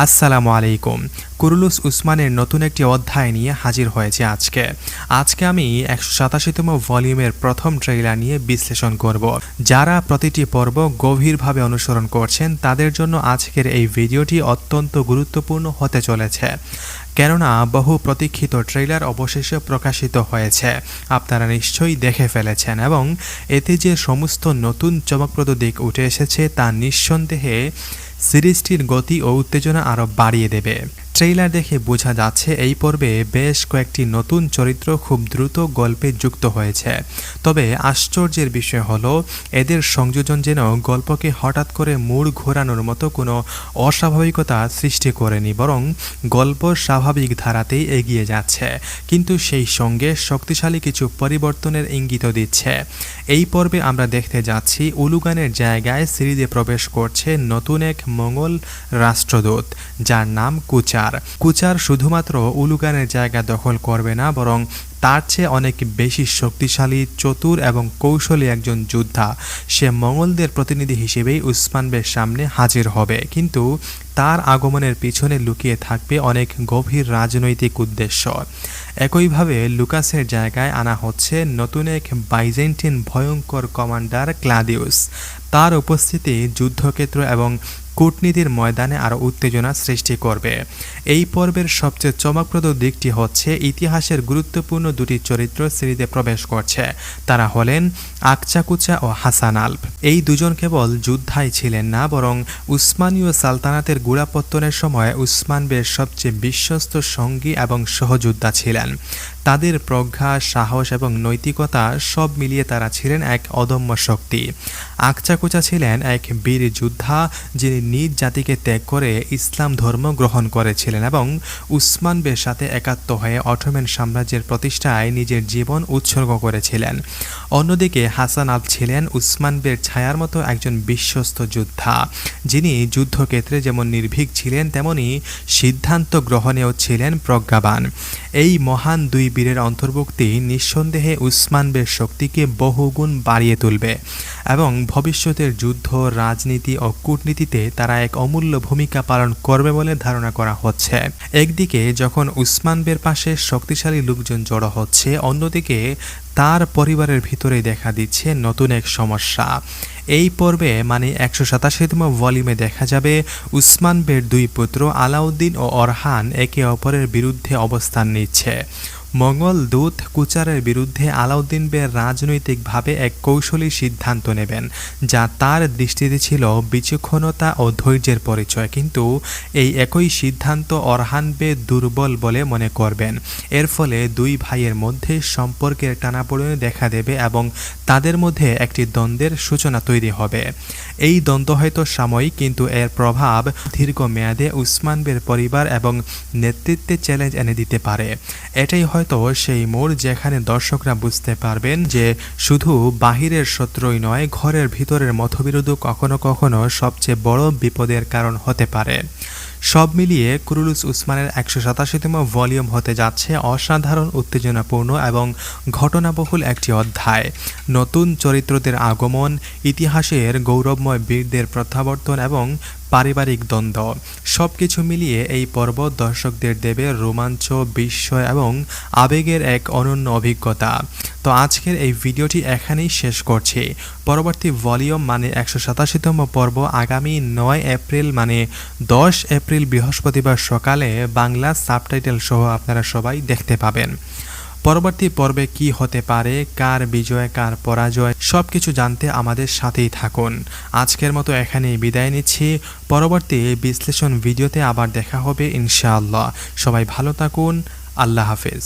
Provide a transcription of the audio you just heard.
আসসালামু আলাইকুম। কুরুলুস উসমানের নতুন একটি অধ্যায় নিয়ে হাজির হয়েছে আজকে আমি ১৮৭তম ভলিউমের প্রথম ট্রেইলার নিয়ে বিশ্লেষণ করব। যারা প্রতিটি পর্ব গভীরভাবে অনুসরণ করছেন তাদের জন্য আজকের এই ভিডিওটি অত্যন্ত গুরুত্বপূর্ণ হতে চলেছে, কেননা বহু প্রতীক্ষিত ট্রেইলার অবশেষে প্রকাশিত হয়েছে। আপনারা নিশ্চয়ই দেখে ফেলেছেন এবং এতে যে সমস্ত নতুন চমকপ্রদ দিক উঠে এসেছে তা নিঃসন্দেহে সিরিজটির গতি ও উত্তেজনা আরও বাড়িয়ে দেবে। ট্রেইলার দেখে বোঝা যাচ্ছে এই পর্বে বেশ কয়েকটি নতুন চরিত্র খুব দ্রুত গল্পে যুক্ত হয়েছে। তবে আশ্চর্যের বিষয় হলো এদের সংযোজন যেন গল্পকে হঠাৎ করে মোড় ঘোরানোর মতো কোনো অস্বাভাবিকতা সৃষ্টি করেনি, বরং গল্প স্বাভাবিক ধারাতেই এগিয়ে যাচ্ছে, কিন্তু সেই সঙ্গে শক্তিশালী কিছু পরিবর্তনের ইঙ্গিত দিচ্ছে। এই পর্বে আমরা দেখতে যাচ্ছি উলুগানের জায়গায় সিরিজে প্রবেশ করছে নতুন এক মঙ্গল রাষ্ট্রদূত, যার নাম কুচার শুধুমাত্র উলুগানের জায়গা দখল করবে না, বরং তার চেয়ে অনেক বেশি শক্তিশালী, চতুর এবং কৌশলী একজন যোদ্ধা। সে মঙ্গলদের প্রতিনিধি হিসেবেই উসমান বের সামনে হাজির হবে, কিন্তু তার আগমনের পিছনে লুকিয়ে থাকবে অনেক গভীর রাজনৈতিক উদ্দেশ্য। একইভাবে লুকাসের জায়গায় আনা হচ্ছে নতুন এক বাইজেন্টিন ভয়ঙ্কর কমান্ডার ক্লাদিউস। তার উপস্থিতি যুদ্ধক্ষেত্র এবং কূটনীতির ময়দানে আরও উত্তেজনা সৃষ্টি করবে। এই পর্বের সবচেয়ে চমকপ্রদ দিকটি হচ্ছে ইতিহাসের গুরুত্বপূর্ণ দুটি চরিত্র সিরিজে প্রবেশ করছে। তারা হলেন আকচাকুচা ও হাসান আলপ। এই দুজন কেবল যোদ্ধাই ছিলেন না, বরং উসমানীয় সালতানাতের গোড়াপত্তনের সময় উসমান বের সবচেয়ে বিশ্বস্ত সঙ্গী এবং সহযোদ্ধা ছিলেন। তাদের প্রজ্ঞা, সাহস এবং নৈতিকতা সব মিলিয়ে তারা ছিলেন এক অদম্য শক্তি। আকচাকুচা ছিলেন এক বীর যোদ্ধা, যিনি নিজ জাতিকে ত্যাগ করে ইসলাম ধর্ম গ্রহণ করেছিলেন এবং উসমান বের সাথে একাত্ম হয়ে অটোমান সাম্রাজ্যের প্রতিষ্ঠায় নিজের জীবন উৎসর্গ করেছিলেন। অন্যদিকে হাসান আলপ ছিলেন উসমান বের ছায়ার মতো একজন বিশ্বস্ত যোদ্ধা, যিনি যুদ্ধক্ষেত্রে যেমন নির্ভীক ছিলেন তেমনি সিদ্ধান্ত গ্রহণেও ছিলেন প্রজ্ঞাবান। এই মহান দুই বীরের অন্তর্ভুক্তি নিঃসন্দেহে উসমান বের শক্তিকে বহুগুণ বাড়িয়ে তুলবে এবং ভবিষ্যতের যুদ্ধ, রাজনীতি ও কূটনীতিতে তারা এক অমূল্য ভূমিকা পালন করবে বলে ধারণা করা হচ্ছে। একদিকে যখন উসমান বের পাশে শক্তিশালী লোকজন জড়ো হচ্ছে, অন্যদিকে তার পরিবারের ভিতরেই দেখা দিচ্ছে নতুন এক সমস্যা। এই পর্বে মানে ১৮৭তম ভলিউমে দেখা যাবে উসমান বের দুই পুত্র আলাউদ্দিন ও অরহান একে অপরের বিরুদ্ধে অবস্থান নিচ্ছে। মঙ্গল দূত কুচারের বিরুদ্ধে আলাউদ্দিন বের রাজনৈতিকভাবে এক কৌশলী সিদ্ধান্ত নেবেন, যা তার দৃষ্টিতে ছিল বিচক্ষণতা ও ধৈর্যের পরিচয়, কিন্তু এই একই সিদ্ধান্ত অরহান বে দুর্বল বলে মনে করবেন। এর ফলে দুই ভাইয়ের মধ্যে সম্পর্কের টানাপোড়েন দেখা দেবে এবং তাদের মধ্যে একটি দ্বন্দ্বের সূচনা তৈরি হবে। এই দ্বন্দ্ব হয়তো সাময়িক, কিন্তু এর প্রভাব দীর্ঘমেয়াদে উসমান বের পরিবার এবং নেতৃত্বে চ্যালেঞ্জ এনে দিতে পারে। এটাই হয়তো সেই মোড় যেখানে দর্শকরা বুঝতে পারবেন যে শুধু বাহিরের শত্রুই নয়, ঘরের ভিতরের মতবিরোধও কখনো কখনো সবচেয়ে বড় বিপদের কারণ হতে পারে। সব মিলিয়ে কুরুলুস উসমানের ১৮৭তম ভলিউম হতে যাচ্ছে অসাধারণ, উত্তেজনাপূর্ণ এবং ঘটনাবহুল একটি অধ্যায়। নতুন চরিত্রদের আগমন, ইতিহাসের গৌরবময় বীরদের প্রত্যাবর্তন এবং পারিবারিক দ্বন্দ্ব, সব কিছু মিলিয়ে এই পর্ব দর্শকদের দেবে রোমাঞ্চ, বিস্ময় এবং আবেগের এক অনন্য অভিজ্ঞতা। তো আজকের এই ভিডিওটি এখানেই শেষ করছি। পরবর্তী ভলিউম মানে ১৮৭তম পর্ব আগামী ৯ এপ্রিল মানে ১০ এপ্রিল বৃহস্পতিবার সকালে বাংলা সাবটাইটেল সহ আপনারা সবাই দেখতে পাবেন। পরবর্তী পর্বে কি হতে পারে, কার বিজয় কার পরাজয়, সবকিছু জানতে আমাদের সাথেই থাকুন। আজকের মতো এখানেই বিদায় নিচ্ছি। পরবর্তী বিশ্লেষণ ভিডিওতে আবার দেখা হবে ইনশাআল্লাহ। সবাই ভালো থাকুন। আল্লাহ হাফেজ।